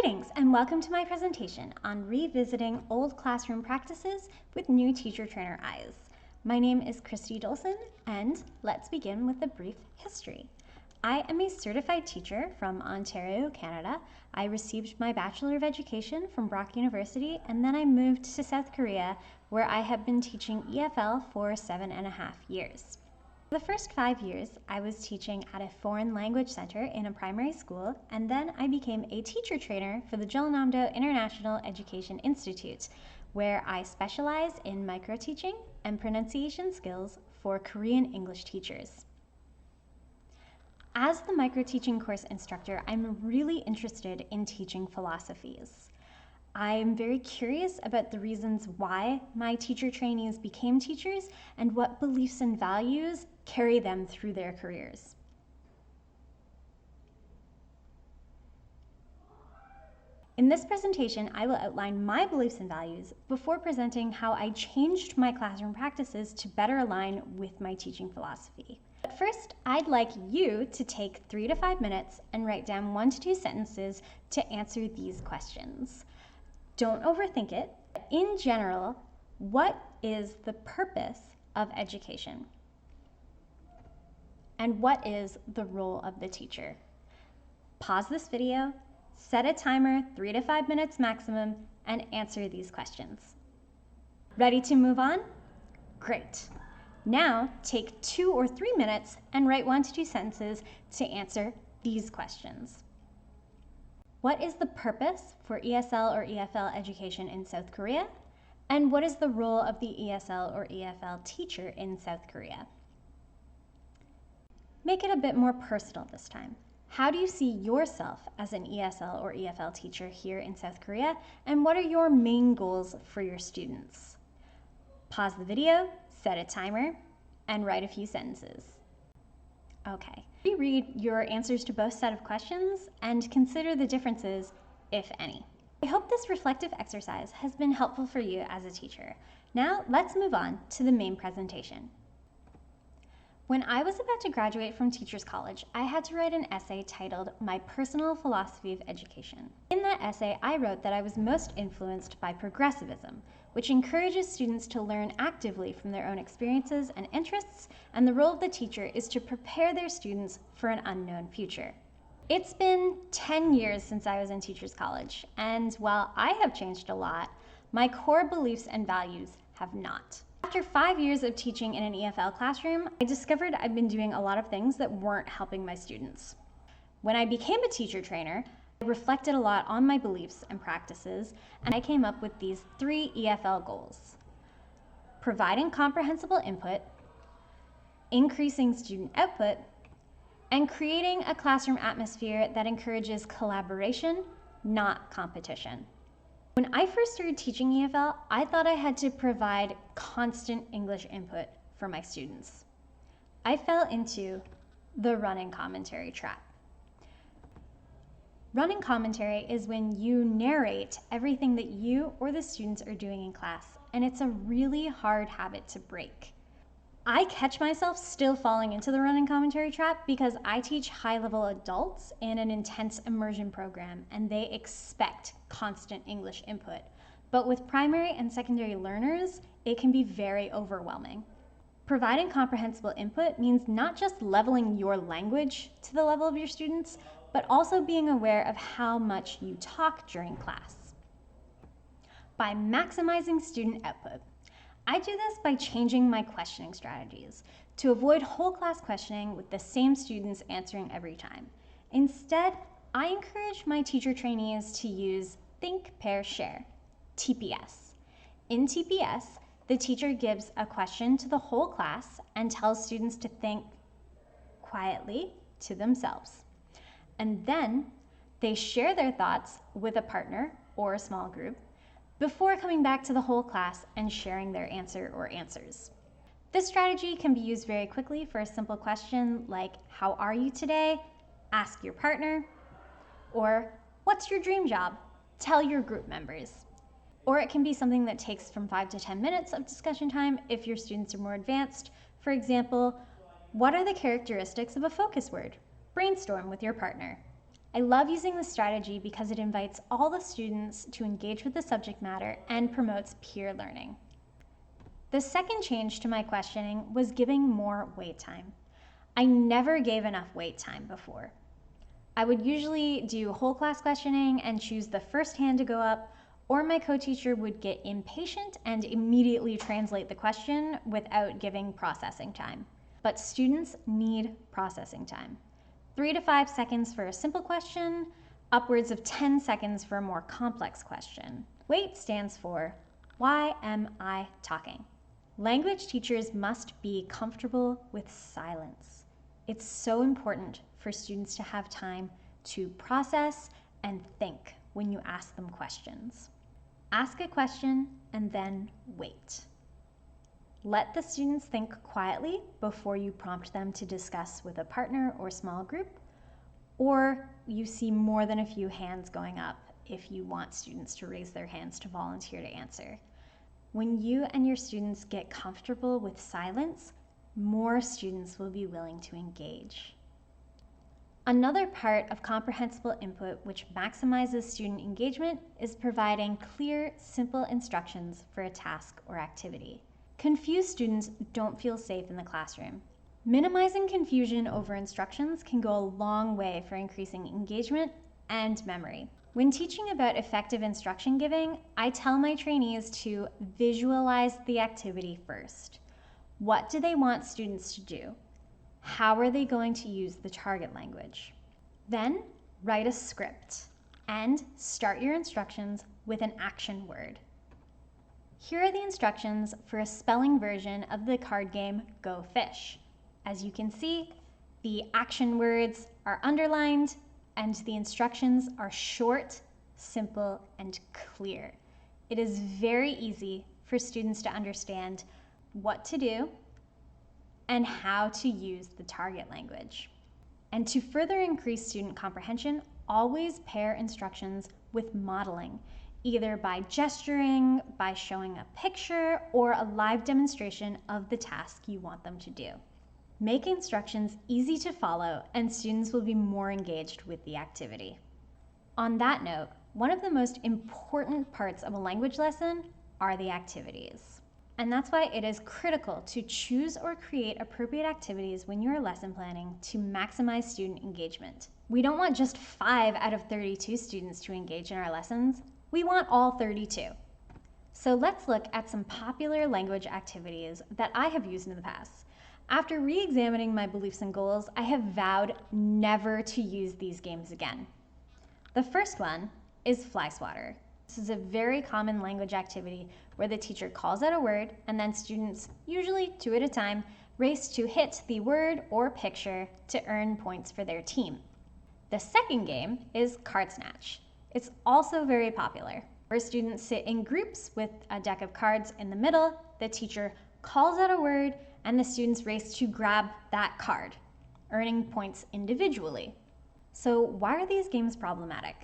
Greetings and welcome to my presentation on revisiting old classroom practices with new teacher trainer eyes. My name is Kristy Dolson and let's begin with a brief history. I am a certified teacher from Ontario, Canada. I received my Bachelor of Education from Brock University and then I moved to South Korea where I have been teaching EFL for 7.5 years. For the first 5 years, I was teaching at a foreign language center in a primary school, and then I became a teacher trainer for the Jeollanamdo International Education Institute, where I specialize in microteaching and pronunciation skills for Korean English teachers. As the microteaching course instructor, I'm really interested in teaching philosophies. I'm very curious about the reasons why my teacher trainees became teachers and what beliefs and values carry them through their careers. In this presentation, I will outline my beliefs and values before presenting how I changed my classroom practices to better align with my teaching philosophy. But first, I'd like you to take 3 to 5 minutes and write down 1 to 2 sentences to answer these questions. Don't overthink it. In general, what is the purpose of education? And what is the role of the teacher? Pause this video, set a timer, 3 to 5 minutes maximum, and answer these questions. Ready to move on? Great. Now take 2 or 3 minutes and write 1 to 2 sentences to answer these questions. What is the purpose for ESL or EFL education in South Korea? And what is the role of the ESL or EFL teacher in South Korea? Make it a bit more personal this time. How do you see yourself as an ESL or EFL teacher here in South Korea? And what are your main goals for your students? Pause the video, set a timer, and write a few sentences. Okay. Reread your answers to both set of questions and consider the differences, if any. I hope this reflective exercise has been helpful for you as a teacher. Now let's move on to the main presentation. When I was about to graduate from Teachers College, I had to write an essay titled My Personal Philosophy of Education. In that essay, I wrote that I was most influenced by progressivism, which encourages students to learn actively from their own experiences and interests, and the role of the teacher is to prepare their students for an unknown future. It's been 10 years since I was in Teachers College, and while I have changed a lot, my core beliefs and values have not. After 5 years of teaching in an EFL classroom, I discovered I've been doing a lot of things that weren't helping my students. When I became a teacher trainer, I reflected a lot on my beliefs and practices, and I came up with these 3 EFL goals: providing comprehensible input, increasing student output, and creating a classroom atmosphere that encourages collaboration, not competition. When I first started teaching EFL, I thought I had to provide constant English input for my students. I fell into the running commentary trap. Running commentary is when you narrate everything that you or the students are doing in class, and it's a really hard habit to break. I catch myself still falling into the running commentary trap because I teach high-level adults in an intense immersion program, and they expect constant English input. But with primary and secondary learners, it can be very overwhelming. Providing comprehensible input means not just leveling your language to the level of your students, but also being aware of how much you talk during class. By maximizing student output, I do this by changing my questioning strategies to avoid whole class questioning with the same students answering every time. Instead, I encourage my teacher trainees to use Think, Pair, Share, TPS. In TPS, the teacher gives a question to the whole class and tells students to think quietly to themselves. And then they share their thoughts with a partner or a small group before coming back to the whole class and sharing their answer or answers. This strategy can be used very quickly for a simple question like, how are you today? Ask your partner. Or, what's your dream job? Tell your group members. Or it can be something that takes from 5 to 10 minutes of discussion time if your students are more advanced. For example, what are the characteristics of a focus word? Brainstorm with your partner. I love using this strategy because it invites all the students to engage with the subject matter and promotes peer learning. The second change to my questioning was giving more wait time. I never gave enough wait time before. I would usually do whole class questioning and choose the first hand to go up, or my co-teacher would get impatient and immediately translate the question without giving processing time. But students need processing time. 3 to 5 seconds for a simple question, upwards of 10 seconds for a more complex question. WAIT stands for, why am I talking? Language teachers must be comfortable with silence. It's so important for students to have time to process and think when you ask them questions. Ask a question and then wait. Let the students think quietly before you prompt them to discuss with a partner or small group, or you see more than a few hands going up if you want students to raise their hands to volunteer to answer. When you and your students get comfortable with silence, more students will be willing to engage. Another part of comprehensible input which maximizes student engagement is providing clear, simple instructions for a task or activity. Confused students don't feel safe in the classroom. Minimizing confusion over instructions can go a long way for increasing engagement and memory. When teaching about effective instruction giving, I tell my trainees to visualize the activity first. What do they want students to do? How are they going to use the target language? Then write a script and start your instructions with an action word. Here are the instructions for a spelling version of the card game Go Fish. As you can see, the action words are underlined and the instructions are short, simple, and clear. It is very easy for students to understand what to do and how to use the target language. And to further increase student comprehension, always pair instructions with modeling, either by gesturing, by showing a picture, or a live demonstration of the task you want them to do. Make instructions easy to follow and students will be more engaged with the activity. On that note, one of the most important parts of a language lesson are the activities. And that's why it is critical to choose or create appropriate activities when you are lesson planning to maximize student engagement. We don't want just 5 out of 32 students to engage in our lessons. We want all 32. So let's look at some popular language activities that I have used in the past. After re-examining my beliefs and goals, I have vowed never to use these games again. The first one is fly swatter. This is a very common language activity where the teacher calls out a word and then students, usually 2 at a time, race to hit the word or picture to earn points for their team. The second game is card snatch. It's also very popular, where students sit in groups with a deck of cards in the middle, the teacher calls out a word, and the students race to grab that card, earning points individually. So why are these games problematic?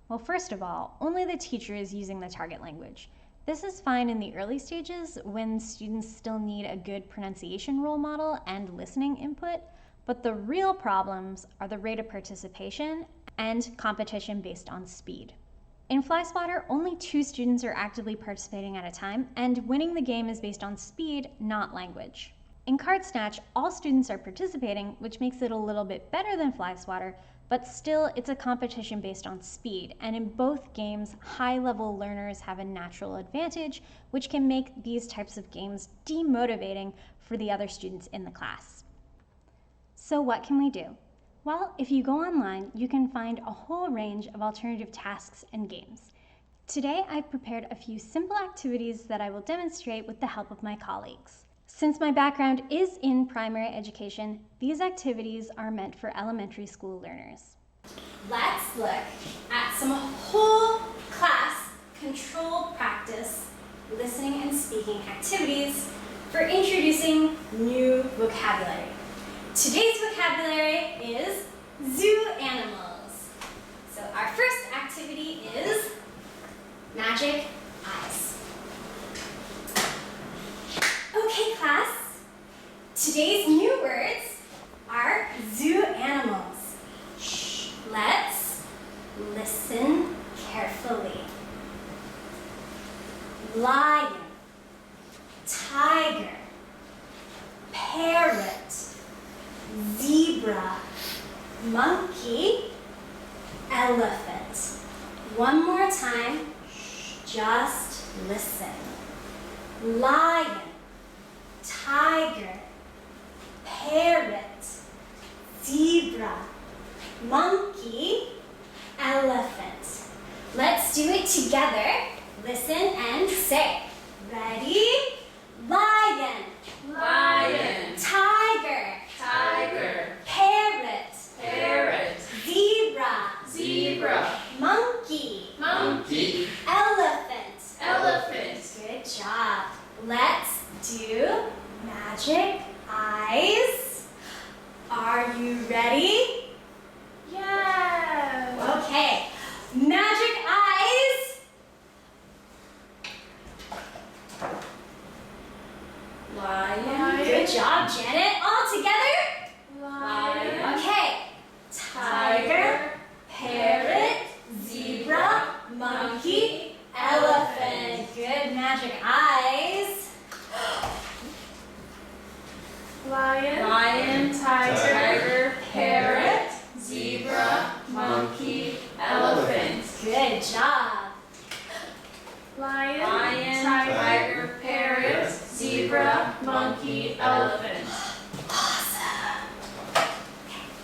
Well, first of all, only the teacher is using the target language. This is fine in the early stages when students still need a good pronunciation role model and listening input, but the real problems are the rate of participation and competition based on speed. In fly swatter, only 2 students are actively participating at a time, and winning the game is based on speed, not language. In card snatch, all students are participating, which makes it a little bit better than fly swatter, but still it's a competition based on speed, and in both games, high-level learners have a natural advantage, which can make these types of games demotivating for the other students in the class. So what can we do? Well, if you go online, you can find a whole range of alternative tasks and games. Today, I've prepared a few simple activities that I will demonstrate with the help of my colleagues. Since my background is in primary education, these activities are meant for elementary school learners. Let's look at some whole class controlled practice listening and speaking activities for introducing new vocabulary. Today's vocabulary is zoo animals. So our first activity is magic eyes. Okay, class. Today's new words are zoo animals. Listen carefully. Lion, tiger, parrot, zebra, monkey, elephant. One more time, just listen. Lion, tiger, parrot, zebra, monkey, elephant. Let's do it together. Listen and say. Ready? Lion. Lion. Tiger. Tiger. Parrot. Parrot. Zebra. Zebra. Monkey. Monkey. Elephant. Elephant. Good job. Let's do magic eyes. Are you ready? Yeah. Okay. Magic eyes. Lion. Good job, Janet. All together. Lion. Okay. Tiger, parrot, zebra, monkey, elephant. Good magic eyes. Lion. Lion. Tiger. Parrot. Zebra. Monkey. Elephant. Good job. Lion. Lion. Tiger. Parrot. Zebra. Monkey. Elephant. Awesome.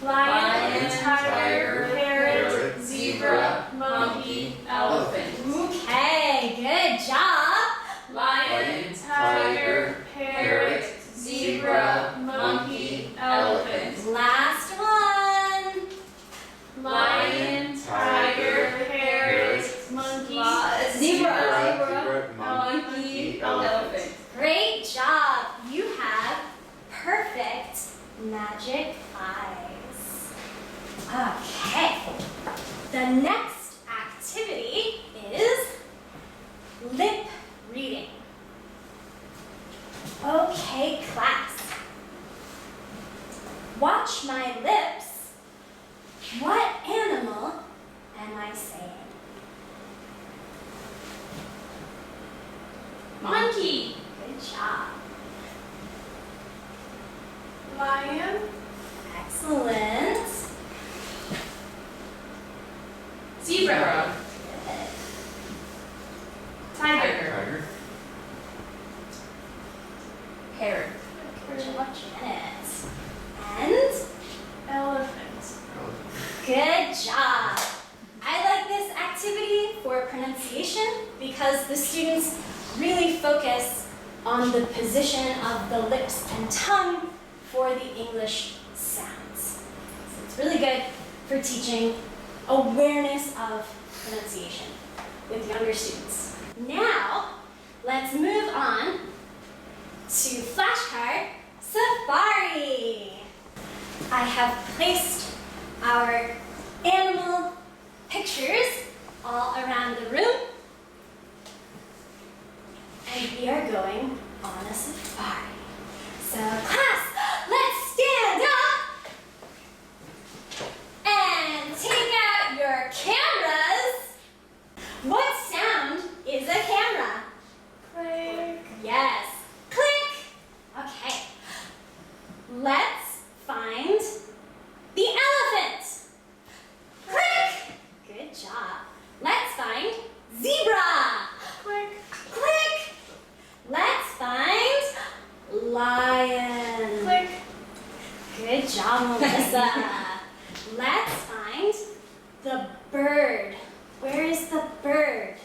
Lion. Tiger. Parrot. Zebra. Monkey. Elephant. Okay, good job. Lion. Tiger. Parrot. Zebra. Monkey. Elephant. Last one. Lion. Tiger. Parrot. Monkey. Zebra. Monkey. Elephant. Great job. You have perfect magic eyes. Okay. The next activity is lip reading. Okay, class. Watch my lips. What animal am I saying? Monkey. Good job. Lion. Excellent. Zebra. Good. Tiger. Parrot. Good job, Janet. And Elephant. good job. I like this activity for pronunciation because the students really focus on the position of the lips and tongue for the English sounds. So it's really good for teaching awareness of pronunciation with younger students. Now, let's move on to Flashcard Safari. I have placed our animal pictures all around the room, and we are going on a safari. So class, let's stand up and take out your cameras. What sound is a camera? Click. Yes. Click. Okay. Let's find the elephant. Click. Good job. Let's find zebra. Click. Click. Let's find lion. Click. Good job, Melissa. Let's find the bird. Where is the bird?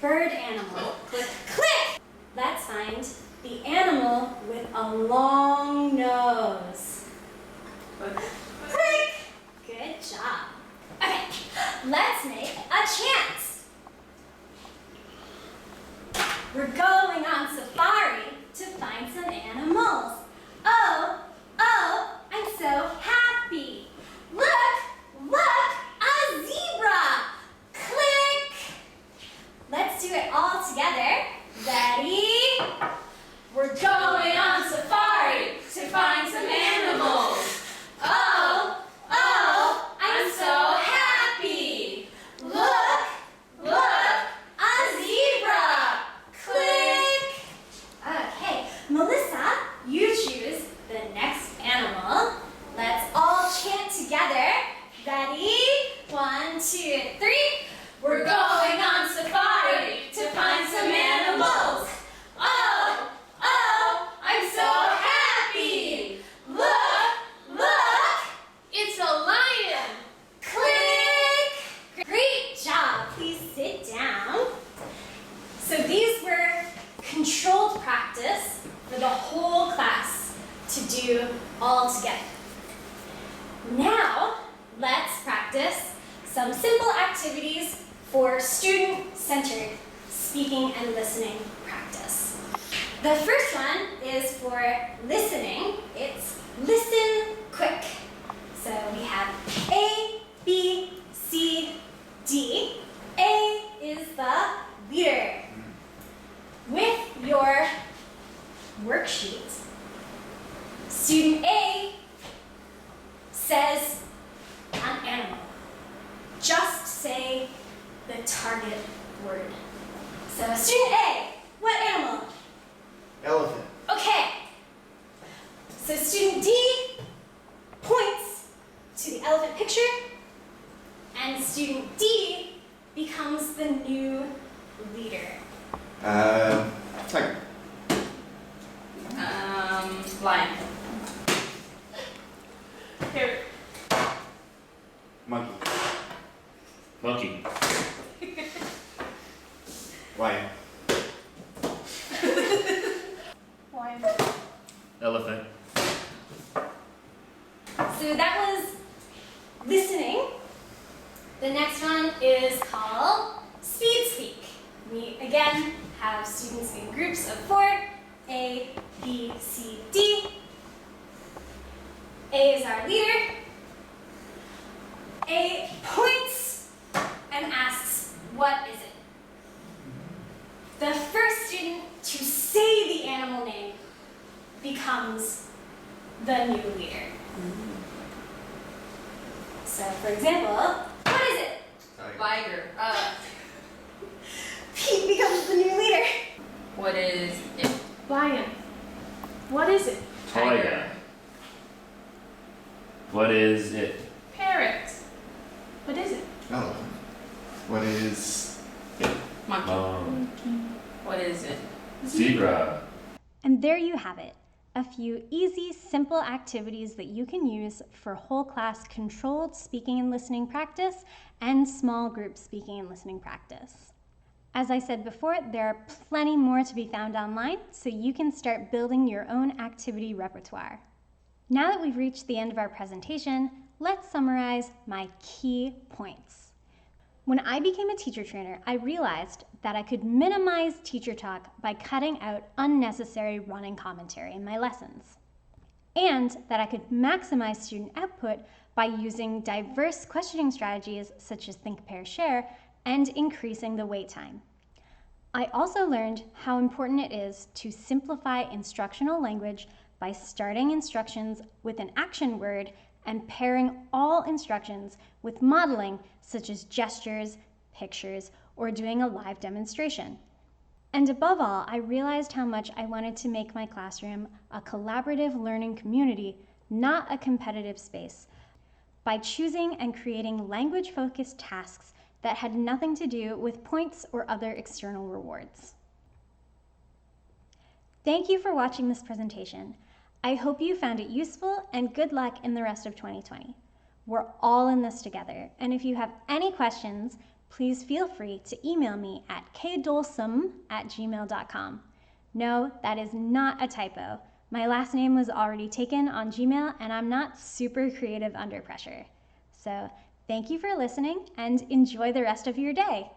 Bird animal. Click. Click. Let's find the animal with a long nose. Click. Click. Good job. Okay, let's make a chant. We're going on safari to find some animals. Oh, oh, I'm so happy. Look, look, a zebra. Click. Let's do it all together. Ready? We're going on safari to find some animals. Oh, oh, I'm so happy. Ready? 1, 2, 3. We're going on safari to find some animals. Oh, oh, I'm so happy. Look, It's a lion. click. Great job. Please sit down. So these were controlled practice for the whole class to do all together. Now, let's practice some simple activities for student-centered speaking and listening practice. The first one is for listening. It's listen quick. So we have A, B, C, D. A is the leader. With your worksheet, student A says an animal. Just say the target word. So student A, what animal? Elephant. Okay. So student D points to the elephant picture, and student D becomes the new leader. Tiger. Lion. Parrot. Monkey. Monkey. Lion. Lion. Elephant. So that was listening. The next one is called speed speak. We again have students in groups of 4, A, B, C, D. A is our leader. A points and asks, what is it? The first student to say the animal name becomes the new leader. So, for example, what is it? Tiger. Pete becomes the new leader. What is it? Lion. What is it? Tiger. What is it? Parrot. What is it? Elephant. What is it? Monkey. What is it? Zebra. And there you have it. A few easy, simple activities that you can use for whole class controlled speaking and listening practice and small group speaking and listening practice. As I said before, there are plenty more to be found online, so you can start building your own activity repertoire. Now that we've reached the end of our presentation, let's summarize my key points. When I became a teacher trainer, I realized that I could minimize teacher talk by cutting out unnecessary running commentary in my lessons, and that I could maximize student output by using diverse questioning strategies such as think, pair, share, and increasing the wait time. I also learned how important it is to simplify instructional language by starting instructions with an action word and pairing all instructions with modeling such as gestures, pictures, or doing a live demonstration. And above all, I realized how much I wanted to make my classroom a collaborative learning community, not a competitive space, by choosing and creating language-focused tasks that had nothing to do with points or other external rewards. Thank you for watching this presentation. I hope you found it useful, and good luck in the rest of 2020. We're all in this together, and if you have any questions, please feel free to email me at kdolson@gmail.com. No, that is not a typo. My last name was already taken on Gmail, and I'm not super creative under pressure. So thank you for listening, and enjoy the rest of your day.